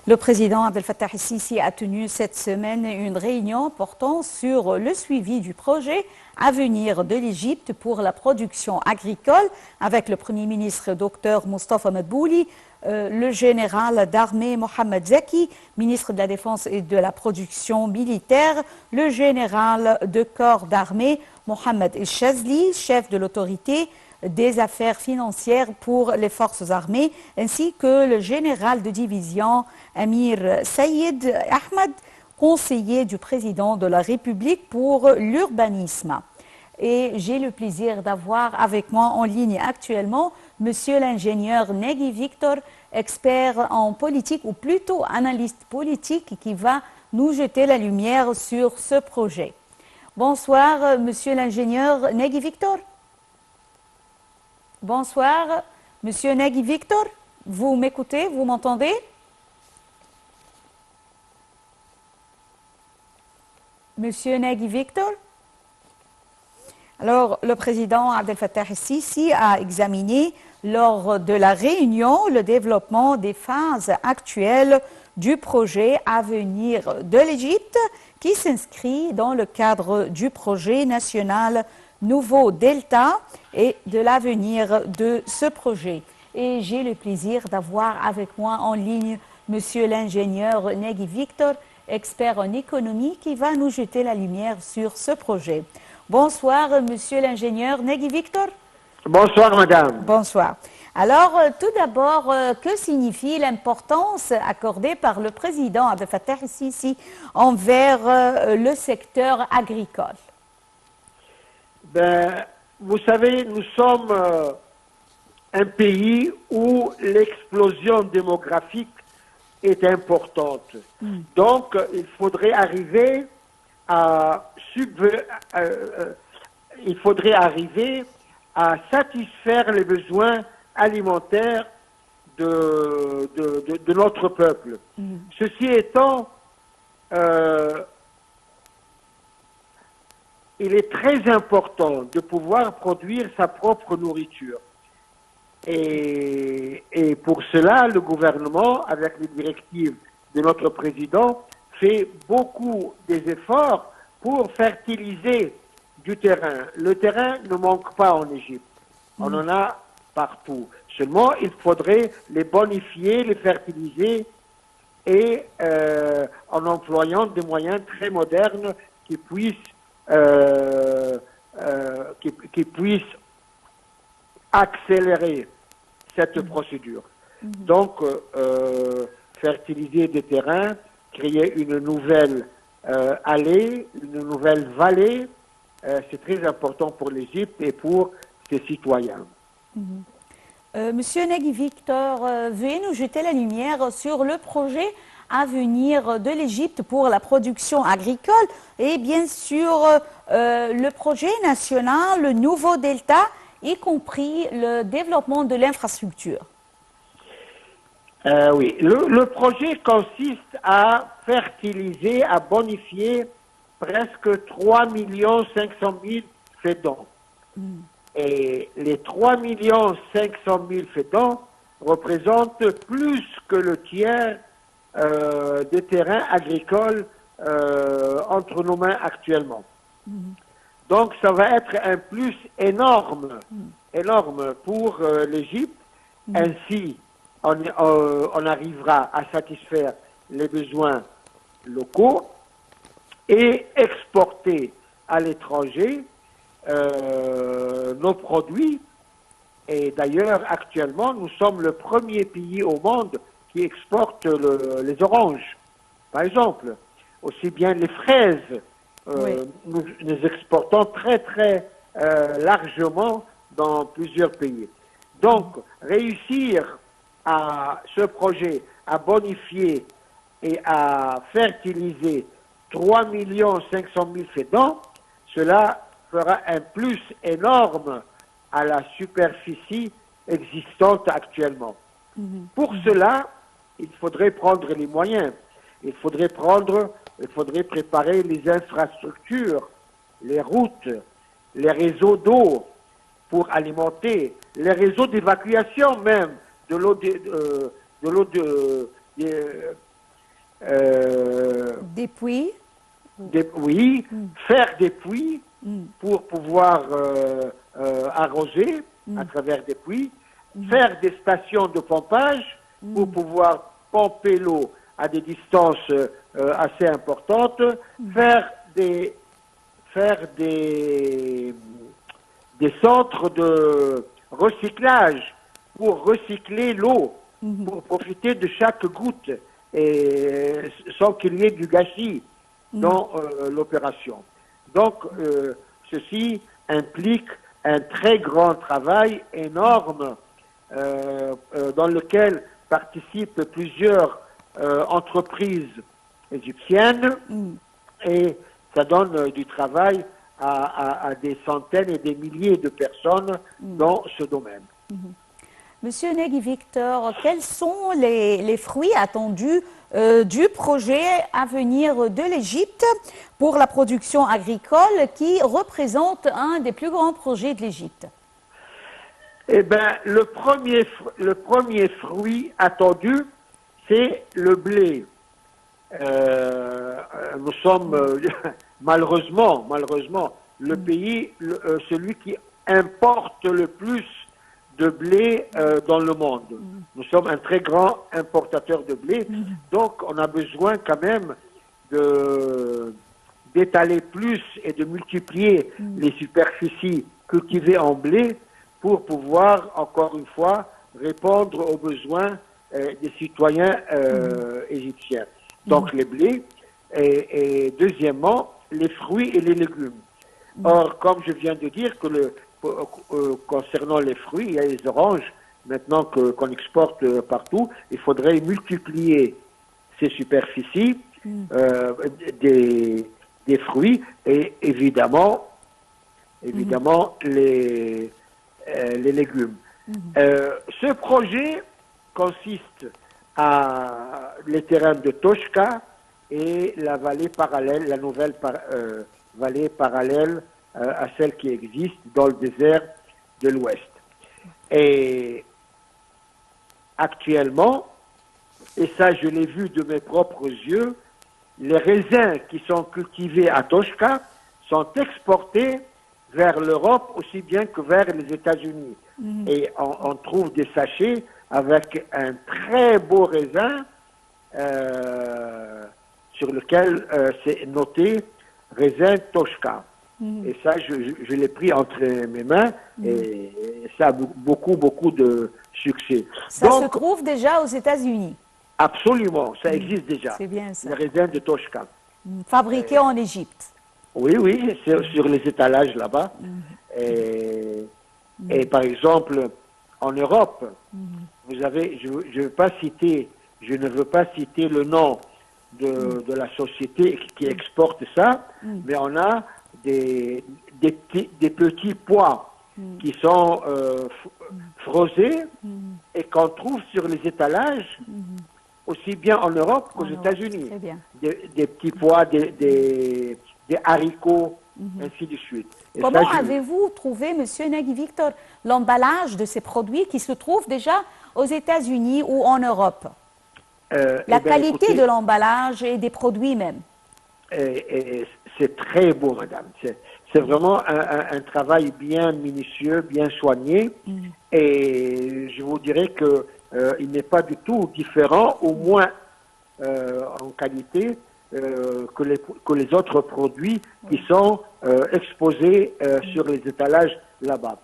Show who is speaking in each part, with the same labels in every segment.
Speaker 1: Le président Abdel Fattah el-Sisi a tenu cette semaine une réunion portant sur le suivi du projet à venir de l'Égypte pour la production agricole avec le Premier ministre Dr Moustapha Madbouli, le général d'armée Mohamed Zaki, ministre de la Défense et de la Production militaire, le général de corps d'armée Mohamed El-Chazli, chef de l'autorité des affaires financières pour les forces armées, ainsi que le général de division Amir Saïd Ahmed, conseiller du président de la République pour l'urbanisme. Et j'ai le plaisir d'avoir avec moi en ligne actuellement monsieur l'ingénieur Negui Victor, expert en politique ou plutôt analyste politique qui va nous jeter la lumière sur ce projet. Bonsoir monsieur l'ingénieur Negui Victor. Bonsoir, monsieur Negui Victor, vous m'écoutez, vous m'entendez? Monsieur Negui Victor? Alors, le président Abdel Fattah el-Sisi a examiné lors de la réunion le développement des phases actuelles du projet à venir de l'Égypte qui s'inscrit dans le cadre du projet national Nouveau Delta et de l'avenir de ce projet. Et j'ai le plaisir d'avoir avec moi en ligne monsieur l'ingénieur Negui Victor, expert en économie, qui va nous jeter la lumière sur ce projet. Bonsoir monsieur l'ingénieur Negui Victor.
Speaker 2: Bonsoir madame.
Speaker 1: Bonsoir. Alors tout d'abord, que signifie l'importance accordée par le président Abdel Fattah el-Sisi envers le secteur agricole?
Speaker 2: Ben, vous savez, nous sommes un pays où l'explosion démographique est importante. Donc, il faudrait arriver à satisfaire les besoins alimentaires de notre peuple. Ceci étant, il est très important de pouvoir produire sa propre nourriture. Et pour cela, le gouvernement, avec les directives de notre président, fait beaucoup des efforts pour fertiliser du terrain. Le terrain ne manque pas en Égypte. On en a partout. Seulement, il faudrait les bonifier, les fertiliser et en employant des moyens très modernes qui puissent accélérer cette procédure. Donc, fertiliser des terrains, créer une nouvelle allée, une nouvelle vallée, c'est très important pour l'Égypte et pour ses citoyens.
Speaker 1: Monsieur Negui Victor, veuillez nous jeter la lumière sur le projet à venir de l'Égypte pour la production agricole et bien sûr le projet national, le nouveau Delta, y compris le développement de l'infrastructure.
Speaker 2: Oui, le projet consiste à fertiliser, à bonifier presque 3 500 000 fédans. Et les 3 500 000 fédans représentent plus que le tiers des terrains agricoles entre nos mains actuellement. Donc ça va être un plus énorme pour l'Égypte. Ainsi, on arrivera à satisfaire les besoins locaux et exporter à l'étranger nos produits. Et d'ailleurs, actuellement, nous sommes le premier pays au monde qui exporte les oranges, par exemple. Aussi bien les fraises. Nous exportons très largement dans plusieurs pays. Donc, réussir à ce projet, à bonifier et à fertiliser 3 500 000 fédans, cela fera un plus énorme à la superficie existante actuellement. Pour cela, il faudrait prendre les moyens. Il faudrait préparer les infrastructures, les routes, les réseaux d'eau pour alimenter, les réseaux d'évacuation même de l'eau
Speaker 1: Des puits.
Speaker 2: oui, faire des puits pour pouvoir arroser à travers des puits, faire des stations de pompage pour pouvoir pomper l'eau à des distances assez importantes, faire des centres de recyclage pour recycler l'eau, pour profiter de chaque goutte et sans qu'il y ait du gâchis dans l'opération. Donc, ceci implique un très grand travail énorme dans lequel participent plusieurs entreprises égyptiennes et ça donne du travail à des centaines et des milliers de personnes dans ce domaine.
Speaker 1: Monsieur Negui Victor, quels sont les fruits attendus du projet à venir de l'Égypte pour la production agricole qui représente un des plus grands projets de l'Égypte?
Speaker 2: Eh bien, le premier fruit attendu, c'est le blé. Nous sommes malheureusement le pays, celui qui importe le plus de blé dans le monde. Nous sommes un très grand importateur de blé, donc on a besoin quand même d'étaler plus et de multiplier les superficies cultivées en blé pour pouvoir, encore une fois, répondre aux besoins des citoyens égyptiens. Donc les blés et deuxièmement, les fruits et les légumes. Or, comme je viens de dire, que concernant les fruits, il y a les oranges, maintenant qu'on exporte partout, il faudrait multiplier ces superficies des fruits et évidemment les légumes. Ce projet consiste à les terrains de Toshka et la vallée parallèle, la nouvelle vallée parallèle à celle qui existe dans le désert de l'Ouest. Et actuellement, et ça je l'ai vu de mes propres yeux, les raisins qui sont cultivés à Toshka sont exportés vers l'Europe aussi bien que vers les États-Unis. Et on trouve des sachets avec un très beau raisin sur lequel c'est noté raisin Toshka. Et ça, je l'ai pris entre mes mains et ça a beaucoup de succès.
Speaker 1: Ça donc, se trouve déjà aux États-Unis?
Speaker 2: Absolument, ça existe déjà.
Speaker 1: C'est bien ça.
Speaker 2: Le raisin de Toshka.
Speaker 1: Fabriqué en Égypte.
Speaker 2: Oui, c'est sur les étalages là-bas. Et par exemple, en Europe, vous avez, je ne veux pas citer le nom de la société qui exporte ça, mais on a des petits pois qui sont frosés et qu'on trouve sur les étalages aussi bien en Europe qu'aux États-Unis. Des petits pois, des haricots, ainsi de suite. Et
Speaker 1: comment avez-vous trouvé, Monsieur Negui Victor, l'emballage de ces produits qui se trouvent déjà aux États-Unis ou en Europe? La qualité de l'emballage et des produits même.
Speaker 2: C'est très beau, madame. C'est vraiment un travail bien minutieux, bien soigné. Et je vous dirais que il n'est pas du tout différent, au moins en qualité, que les autres produits qui sont exposés sur les étalages là-bas.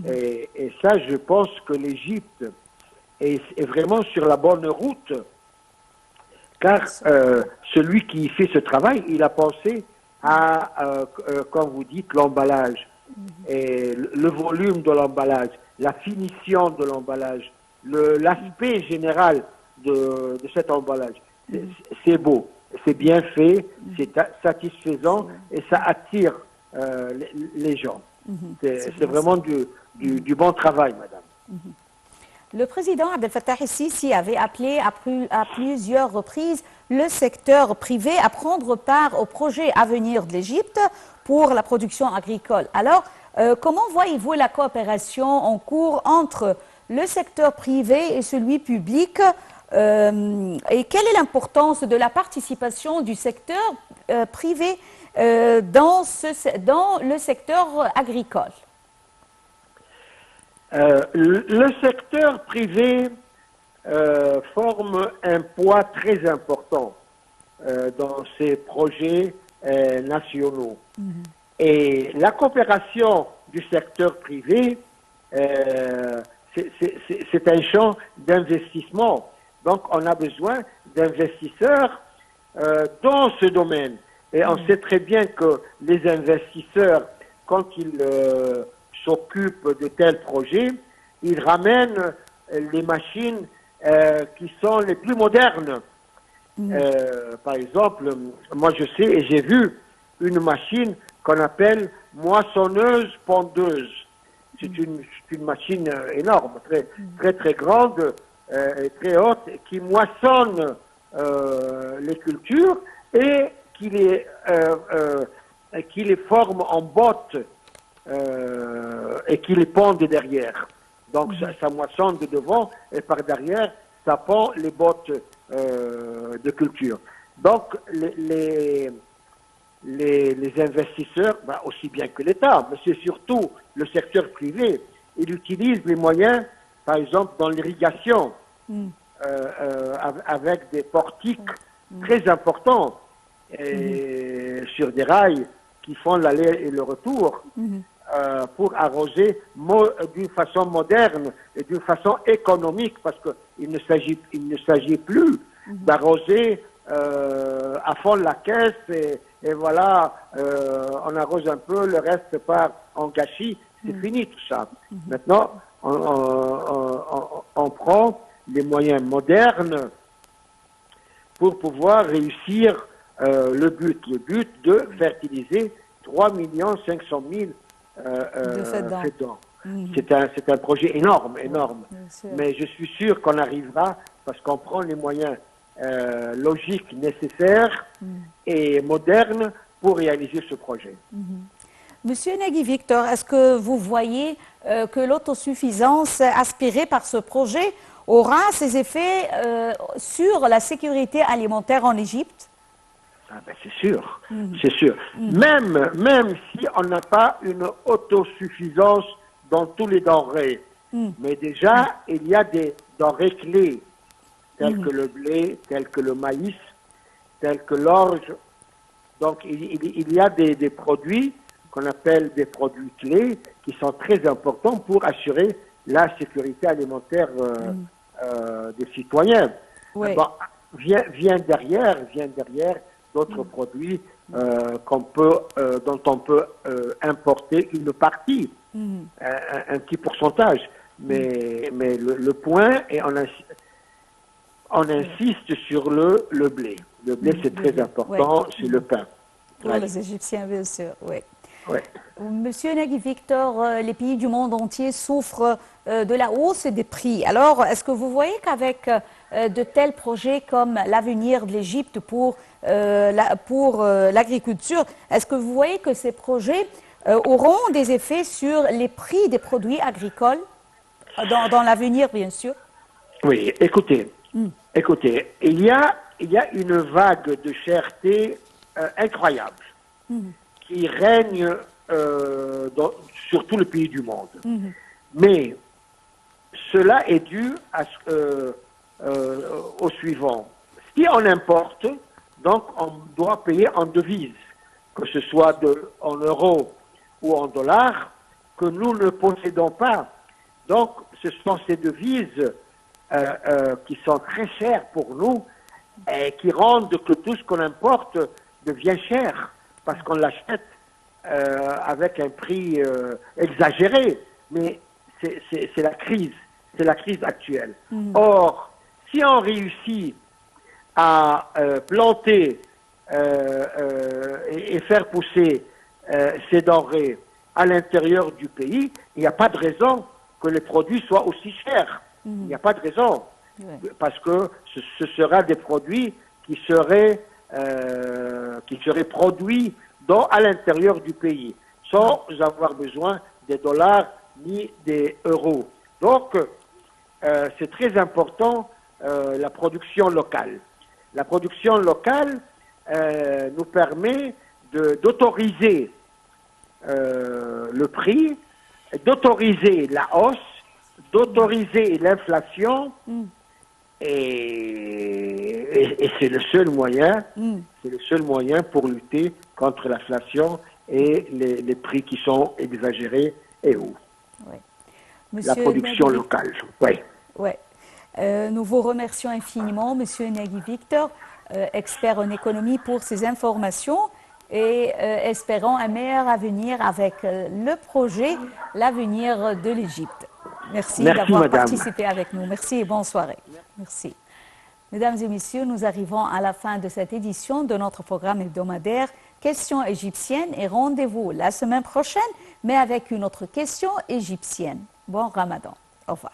Speaker 2: Et ça, je pense que l'Égypte est vraiment sur la bonne route, car celui qui fait ce travail, il a pensé à, comme vous dites, l'emballage, et le volume de l'emballage, la finition de l'emballage, l'aspect général de cet emballage. C'est beau, c'est bien fait, c'est satisfaisant et ça attire les gens. C'est vraiment du bon travail, madame.
Speaker 1: Le président Abdel Fattah el-Sisi avait appelé à plusieurs reprises le secteur privé à prendre part au projet à venir de l'Égypte pour la production agricole. Alors, comment voyez-vous la coopération en cours entre le secteur privé et celui public Et quelle est l'importance de la participation du secteur privé dans le secteur agricole?
Speaker 2: Le secteur privé forme un poids très important dans ces projets nationaux. Et la coopération du secteur privé, c'est un champ d'investissement. Donc, on a besoin d'investisseurs dans ce domaine. Et on sait très bien que les investisseurs, quand ils s'occupent de tels projets, ils ramènent les machines qui sont les plus modernes. Par exemple, moi je sais et j'ai vu une machine qu'on appelle moissonneuse-pondeuse. C'est une machine énorme, très grande et très haute, qui moissonne les cultures et qui les forme en bottes et qui les pondent derrière. Donc ça moissonne de devant et par derrière, ça pond les bottes de culture. Donc les investisseurs, aussi bien que l'État, mais c'est surtout le secteur privé, il utilise les moyens, par exemple dans l'irrigation, avec des portiques très importants et sur des rails qui font l'aller et le retour pour arroser d'une façon moderne et d'une façon économique, parce qu'il ne s'agit plus d'arroser à fond la caisse et voilà, on arrose un peu, le reste part en gâchis, c'est fini tout ça. Maintenant, on prend les moyens modernes pour pouvoir réussir le but de fertiliser 3 500 000 fédans. C'est un projet énorme. Mais je suis sûr qu'on arrivera parce qu'on prend les moyens logiques nécessaires et modernes pour réaliser ce projet.
Speaker 1: Monsieur Nagui Victor, est-ce que vous voyez que l'autosuffisance aspirée par ce projet aura ses effets sur la sécurité alimentaire en Égypte?
Speaker 2: C'est sûr, c'est sûr. Même si on n'a pas une autosuffisance dans tous les denrées, mais déjà, il y a des denrées clés, telles que le blé, telles que le maïs, telles que l'orge. Donc, il y a des produits qu'on appelle des produits clés qui sont très importants pour assurer la sécurité alimentaire des citoyens.
Speaker 1: Oui.
Speaker 2: Bon, vient derrière d'autres produits dont on peut importer une partie, un petit pourcentage. Mais le point, et on insiste sur le blé. Le blé, c'est très important, c'est le pain.
Speaker 1: Pour les Égyptiens, bien sûr, oui.
Speaker 2: Ouais.
Speaker 1: Monsieur Nagui Victor, les pays du monde entier souffrent de la hausse des prix. Alors, est-ce que vous voyez qu'avec de tels projets comme l'avenir de l'Égypte pour l'agriculture, est-ce que vous voyez que ces projets auront des effets sur les prix des produits agricoles dans l'avenir, bien sûr?
Speaker 2: Oui, écoutez, il y a une vague de cherté incroyable qui règne sur tout le pays du monde. Mais cela est dû au suivant. Si on importe, donc on doit payer en devises, que ce soit en euros ou en dollars, que nous ne possédons pas. Donc ce sont ces devises qui sont très chères pour nous et qui rendent que tout ce qu'on importe devient cher parce qu'on l'achète avec un prix exagéré. Mais c'est la crise actuelle. Or, si on réussit à planter et faire pousser ces denrées à l'intérieur du pays, il n'y a pas de raison que les produits soient aussi chers. Il n'y a pas de raison. Parce que ce sera des produits qui seraient produits à l'intérieur du pays, sans avoir besoin des dollars ni des euros. Donc, c'est très important la production locale. La production locale nous permet d'autoriser le prix, d'autoriser la hausse, d'autoriser l'inflation, et c'est le seul moyen, pour lutter contre l'inflation et les prix qui sont exagérés et hauts.
Speaker 1: Oui.
Speaker 2: La production locale, oui.
Speaker 1: Ouais. Nous vous remercions infiniment, Monsieur Nagui Victor, expert en économie, pour ces informations et espérons un meilleur avenir avec le projet L'avenir de l'Égypte. Merci d'avoir participé avec nous. Merci et bonne soirée. Merci. Mesdames et messieurs, nous arrivons à la fin de cette édition de notre programme hebdomadaire Questions égyptiennes et rendez-vous la semaine prochaine, mais avec une autre question égyptienne. Bon Ramadan. Au revoir.